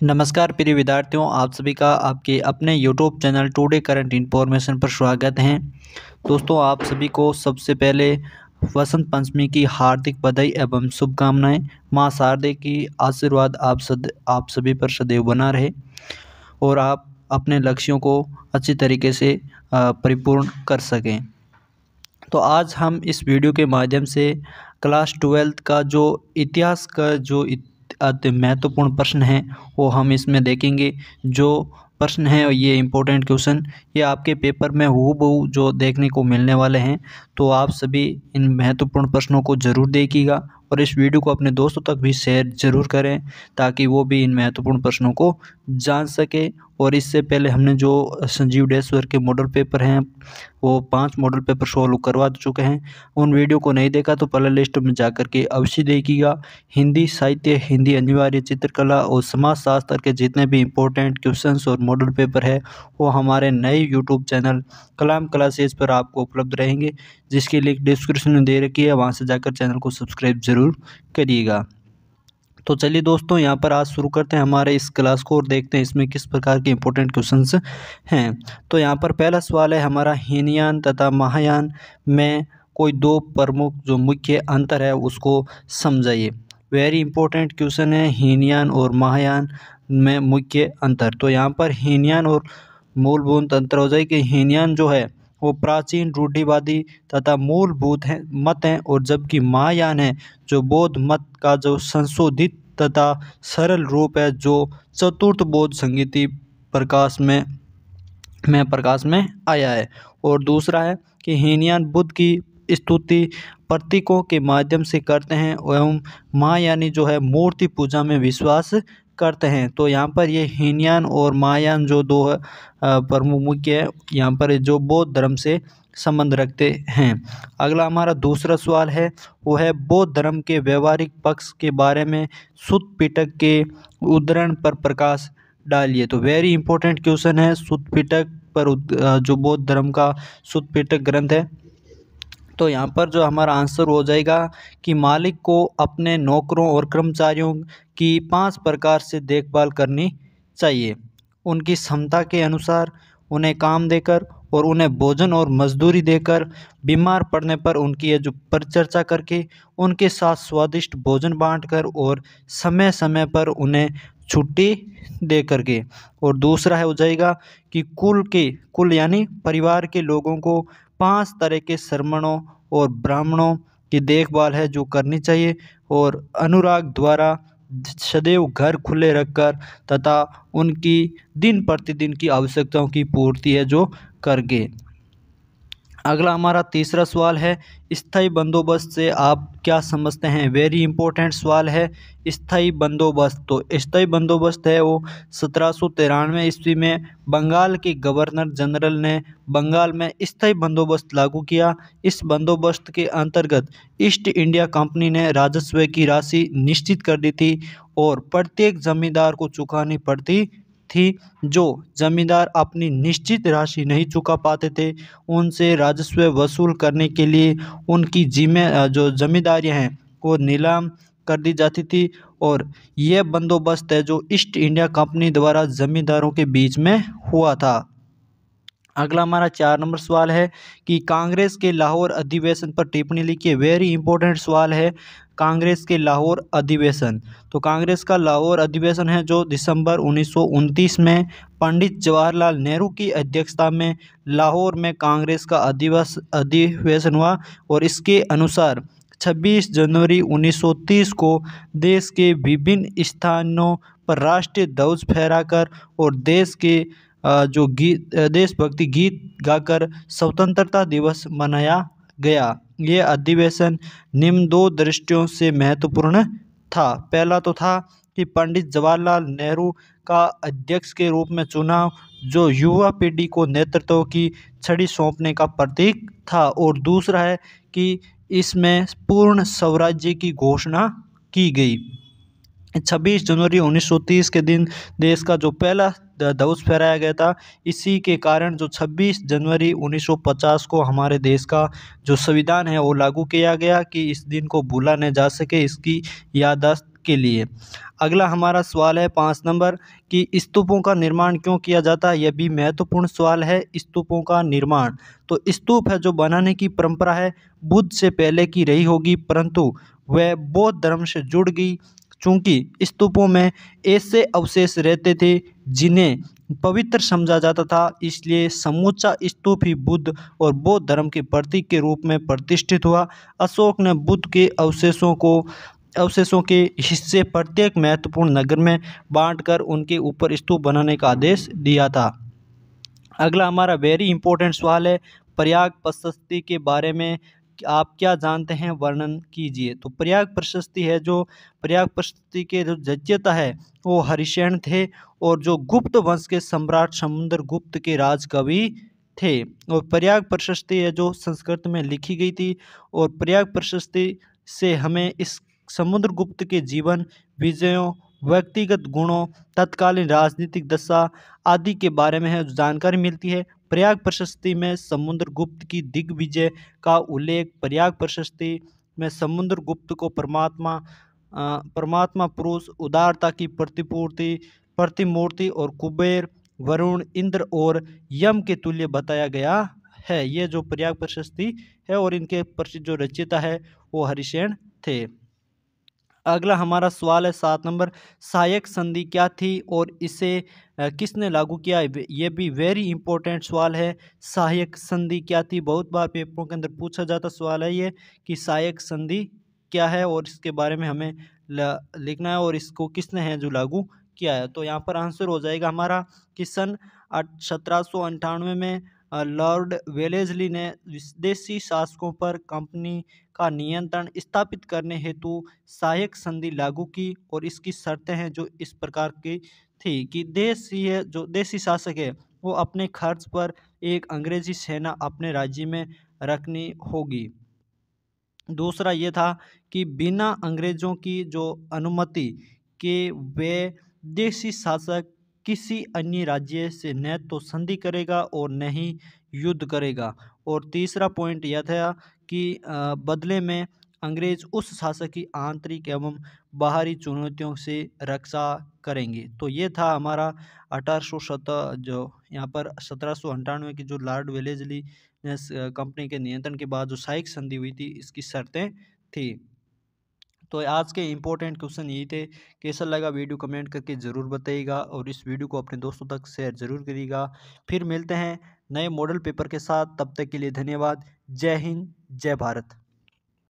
नमस्कार प्रिय विद्यार्थियों, आप सभी का आपके अपने YouTube channel today current information पर स्वागत है। दोस्तों, आप सभी को सबसे पहले वसंत पंचमी की हार्दिक बधाई एवं शुभकामनाएं। मां शारदे की आशीर्वाद आप सभी पर सदैव बना रहे और आप अपने लक्ष्यों को अच्छी तरीके से परिपूर्ण कर सकें। तो आज हम इस वीडियो के माध्यम से क्लास 12th का जो इतिहास का जो अति महत्वपूर्ण प्रश्न है वो हम इसमें देखेंगे। जो प्रश्न है ये इम्पोर्टेंट क्वेश्चन, ये आपके पेपर में हूबहू जो देखने को मिलने वाले हैं। तो आप सभी इन महत्वपूर्ण प्रश्नों को ज़रूर देखिएगा और इस वीडियो को अपने दोस्तों तक भी शेयर ज़रूर करें ताकि वो भी इन महत्वपूर्ण प्रश्नों को जान सके। और इससे पहले हमने जो संजीव डेश्वर के मॉडल पेपर हैं वो 5 मॉडल पेपर सॉल्व करवा चुके हैं। उन वीडियो को नहीं देखा तो प्ले लिस्ट में जा कर के अवश्य देखिएगा। हिंदी साहित्य, हिंदी अनिवार्य, चित्रकला और समाजशास्त्र के जितने भी इम्पोर्टेंट क्वेश्चंस और मॉडल पेपर है वो हमारे नए यूट्यूब चैनल कलाम क्लासेस पर आपको उपलब्ध रहेंगे, जिसकी लिंक डिस्क्रिप्शन में दे रखी है। वहाँ से जाकर चैनल को सब्सक्राइब ज़रूर करिएगा। तो चलिए दोस्तों, यहाँ पर आज शुरू करते हैं हमारे इस क्लास को और देखते हैं इसमें किस प्रकार के इंपॉर्टेंट क्वेश्चंस हैं। तो यहाँ पर पहला सवाल है हमारा, हीनयान तथा महायान में कोई दो प्रमुख जो मुख्य अंतर है उसको समझाइए। वेरी इंपॉर्टेंट क्वेश्चन है, हीनयान और महायान में मुख्य अंतर। तो यहाँ पर हीनयान और मूलभूत अंतर हो जाए कि हीनयान जो है वो प्राचीन रूढ़िवादी तथा मूलभूत है मत हैं, और जबकि महायान है जो बौद्ध मत का जो संशोधित तथा सरल रूप है जो चतुर्थ बौद्ध संगीति प्रकाश में आया है। और दूसरा है कि हीनयान बुद्ध की स्तुति प्रतीकों के माध्यम से करते हैं एवं महायानी जो है मूर्ति पूजा में विश्वास करते हैं। तो यहाँ पर ये हीनयान और महायान जो दो प्रमुख मुख्य है यहाँ पर जो बौद्ध धर्म से संबंध रखते हैं। अगला हमारा दूसरा सवाल है वो है, बौद्ध धर्म के व्यवहारिक पक्ष के बारे में सुत्त पिटक के उद्धरण पर प्रकाश डालिए। तो वेरी इंपॉर्टेंट क्वेश्चन है, सुत्त पिटक पर जो बौद्ध धर्म का सुत्त पिटक ग्रंथ है। तो यहाँ पर जो हमारा आंसर हो जाएगा कि मालिक को अपने नौकरों और कर्मचारियों की 5 प्रकार से देखभाल करनी चाहिए। उनकी क्षमता के अनुसार उन्हें काम देकर और उन्हें भोजन और मजदूरी देकर, बीमार पड़ने पर उनकी ये जो परिचर्चा करके, उनके साथ स्वादिष्ट भोजन बांटकर और समय समय पर उन्हें छुट्टी दे करके। और दूसरा है हो जाएगा कि कुल यानी परिवार के लोगों को 5 तरह के श्रमणों और ब्राह्मणों की देखभाल है जो करनी चाहिए, और अनुराग द्वारा सदैव घर खुले रखकर तथा उनकी दिन प्रतिदिन की आवश्यकताओं की पूर्ति है जो करके। अगला हमारा तीसरा सवाल है, स्थायी बंदोबस्त से आप क्या समझते हैं। वेरी इंपॉर्टेंट सवाल है, स्थायी बंदोबस्त। तो स्थायी बंदोबस्त है वो 1793 ईस्वी में बंगाल के गवर्नर जनरल ने बंगाल में स्थायी बंदोबस्त लागू किया। इस बंदोबस्त के अंतर्गत ईस्ट इंडिया कंपनी ने राजस्व की राशि निश्चित कर दी थी और प्रत्येक जमींदार को चुकानी पड़ती थी। जो जमींदार अपनी निश्चित राशि नहीं चुका पाते थे उनसे राजस्व वसूल करने के लिए उनकी जो जमींदारियां हैं वो नीलाम कर दी जाती थी, और यह बंदोबस्त है जो ईस्ट इंडिया कंपनी द्वारा जमींदारों के बीच में हुआ था। अगला हमारा 4 नंबर सवाल है कि कांग्रेस के लाहौर अधिवेशन पर टिप्पणी लिखिए। वेरी इंपॉर्टेंट सवाल है, कांग्रेस के लाहौर अधिवेशन। तो कांग्रेस का लाहौर अधिवेशन है जो दिसंबर 1929 में पंडित जवाहरलाल नेहरू की अध्यक्षता में लाहौर में कांग्रेस का अधिवेशन हुआ, और इसके अनुसार 26 जनवरी 1930 को देश के विभिन्न स्थानों पर राष्ट्रीय ध्वज फहराकर और देश के जो देशभक्ति गीत गाकर स्वतंत्रता दिवस मनाया गया। ये अधिवेशन निम्न 2 दृष्टियों से महत्वपूर्ण था। पहला तो था कि पंडित जवाहरलाल नेहरू का अध्यक्ष के रूप में चुनाव जो युवा पीढ़ी को नेतृत्व की छड़ी सौंपने का प्रतीक था, और दूसरा है कि इसमें पूर्ण स्वराज्य की घोषणा की गई। 26 जनवरी 1930 के दिन देश का जो पहला ध्वज फहराया गया था। इसी के कारण जो 26 जनवरी 1950 को हमारे देश का जो संविधान है वो लागू किया गया कि इस दिन को भूला न जा सके, इसकी याददाश्त के लिए। अगला हमारा सवाल है 5 नंबर कि स्तूपों का निर्माण क्यों किया जाता है। यह भी महत्वपूर्ण सवाल है। स्तूपों का निर्माण, तो स्तूप है जो बनाने की परंपरा है बुद्ध से पहले की रही होगी, परंतु वह बौद्ध धर्म से जुड़ गई। चूँकि स्तूपों में ऐसे अवशेष रहते थे जिन्हें पवित्र समझा जाता था, इसलिए समूचा स्तूप ही बुद्ध और बौद्ध धर्म के प्रतीक के रूप में प्रतिष्ठित हुआ। अशोक ने बुद्ध के अवशेषों के हिस्से प्रत्येक महत्वपूर्ण नगर में बांटकर उनके ऊपर स्तूप बनाने का आदेश दिया था। अगला हमारा वेरी इंपॉर्टेंट सवाल है प्रयाग प्रशस्ति के बारे में आप क्या जानते हैं, वर्णन कीजिए। तो प्रयाग प्रशस्ति है, जो प्रयाग प्रशस्ति के जो रचयिता है वो हरिशेन थे और जो गुप्त वंश के सम्राट समुद्रगुप्त के राजकवि थे। और प्रयाग प्रशस्ति है जो संस्कृत में लिखी गई थी। और प्रयाग प्रशस्ति से हमें इस समुद्रगुप्त के जीवन, विजयों, व्यक्तिगत गुणों, तत्कालीन राजनीतिक दशा आदि के बारे में है जानकारी मिलती है। प्रयाग प्रशस्ति में समुद्रगुप्त की दिग्विजय का उल्लेख, प्रयाग प्रशस्ति में समुद्रगुप्त को परमात्मा पुरुष, उदारता की प्रतिमूर्ति और कुबेर, वरुण, इंद्र और यम के तुल्य बताया गया है। ये जो प्रयाग प्रशस्ति है और इनके प्रसिद्ध जो रचयिता है वो हरिशेन थे। अगला हमारा सवाल है 7 नंबर, सहायक संधि क्या थी और इसे किसने लागू किया। ये भी वेरी इंपॉर्टेंट सवाल है। सहायक संधि क्या थी, बहुत बार पेपरों के अंदर पूछा जाता सवाल है ये कि सहायक संधि क्या है और इसके बारे में हमें लिखना है और इसको किसने है जो लागू किया है। तो यहाँ पर आंसर हो जाएगा हमारा कि सन 1798 में लॉर्ड वेलेस्ली ने विदेशी शासकों पर कंपनी का नियंत्रण स्थापित करने हेतु सहायक संधि लागू की। और इसकी शर्तें हैं जो इस प्रकार की थी कि देशी शासक है वो अपने खर्च पर एक अंग्रेजी सेना अपने राज्य में रखनी होगी। दूसरा ये था कि बिना अंग्रेजों की जो अनुमति के वे देशी शासक किसी अन्य राज्य से न तो संधि करेगा और न ही युद्ध करेगा। और तीसरा पॉइंट यह था कि बदले में अंग्रेज उस शासक की आंतरिक एवं बाहरी चुनौतियों से रक्षा करेंगे। तो ये था हमारा 1870 जो यहाँ पर 1798 की जो लॉर्ड वेलेस्ली ने कंपनी के नियंत्रण के बाद जो सहायक संधि हुई थी इसकी शर्तें थी। तो आज के इम्पोर्टेंट क्वेश्चन यही थे। कैसा लगा वीडियो कमेंट करके ज़रूर बताइएगा और इस वीडियो को अपने दोस्तों तक शेयर ज़रूर करिएगा। फिर मिलते हैं नए मॉडल पेपर के साथ, तब तक के लिए धन्यवाद। जय हिंद, जय भारत।